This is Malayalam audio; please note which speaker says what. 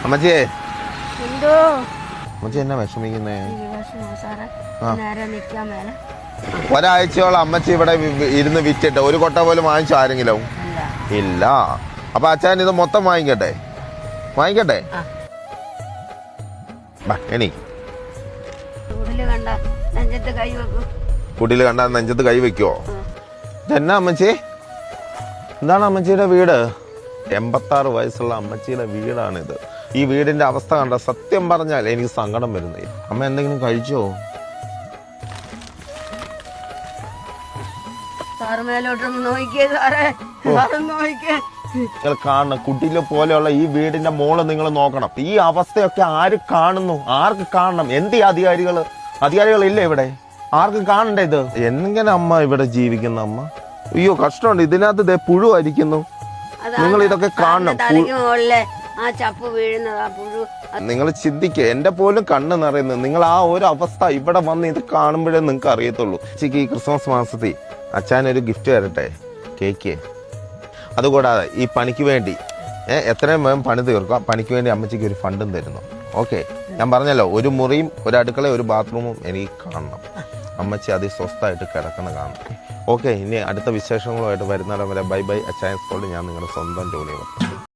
Speaker 1: അമ്മച്ചിയെ
Speaker 2: എന്തോ
Speaker 1: അമ്മച്ചി എന്നാ വിഷമിക്കുന്നേ?
Speaker 2: നേരെ
Speaker 1: ഒരാഴ്ചയോളം അമ്മച്ചി ഇവിടെ ഇരുന്ന് വിറ്റിട്ട് ഒരു കൊട്ട പോലും വാങ്ങിച്ചു ആരെങ്കിലും? ഇല്ല. അപ്പൊ അച്ഛൻ ഇത് മൊത്തം വാങ്ങിക്കട്ടെ? വാങ്ങിക്കട്ടെ. എണീ. കുടില് കണ്ട നെഞ്ചത്ത് കൈ വെക്കുവോ? എന്നാ അമ്മച്ചി? എന്താണ് അമ്മച്ചിയുടെ വീട്? 86 വയസ്സുള്ള അമ്മച്ചിയുടെ വീടാണിത്. ഈ വീടിന്റെ അവസ്ഥ കണ്ട സത്യം പറഞ്ഞാൽ എനിക്ക് സങ്കടം വരുന്നേ. അമ്മ എന്തെങ്കിലും കഴിച്ചോ? നിങ്ങൾ കാണണം, കുട്ടിയിലെ പോലെയുള്ള ഈ വീടിന്റെ മോള് നിങ്ങൾ നോക്കണം. ഈ അവസ്ഥയൊക്കെ ആര് കാണുന്നു? ആർക്ക് കാണണം? എന്ത് അധികാരികളില്ലേ ഇവിടെ? ആർക്ക് കാണണ്ടേ ഇത്? എങ്ങനെ അമ്മ ഇവിടെ ജീവിക്കുന്ന അമ്മ? അയ്യോ കഷ്ടമുണ്ട്. ഇതിനകത്ത് പുഴു അരിക്കുന്നു. നിങ്ങൾ ഇതൊക്കെ കാണണം. നിങ്ങൾ ചിന്തിക്കുക. എന്റെ പോലും കണ്ണ് നിറയുന്നു. നിങ്ങൾ ആ ഒരു അവസ്ഥ ഇവിടെ വന്ന് ഇത് കാണുമ്പോഴേ നിങ്ങൾക്ക് അറിയത്തുള്ളൂ. ചേച്ചിക്ക് ഈ ക്രിസ്മസ് മാസത്തിൽ അച്ഛനൊരു ഗിഫ്റ്റ് തരട്ടെ, കേക്ക്. അതുകൂടാതെ ഈ പണിക്ക് വേണ്ടി എത്രയും വേഗം പണി തീർക്കുക. പണിക്ക് വേണ്ടി അമ്മച്ചിക്ക് ഒരു ഫണ്ടും തരുന്നു. ഓക്കെ, ഞാൻ പറഞ്ഞല്ലോ, ഒരു മുറിയും ഒരു അടുക്കളയും ഒരു ബാത്റൂമും എനിക്ക് കാണണം. അമ്മച്ചി അതിസ്വസ്ഥമായിട്ട് കിടക്കുന്ന കാണണം. ഓക്കെ, ഇനി അടുത്ത വിശേഷങ്ങളുമായിട്ട് വരുന്നിടം വരെ ബൈ ബൈ. അച്ചായൻസ് കോളിൽ ഞാൻ നിങ്ങളുടെ സ്വന്തം ജോലി.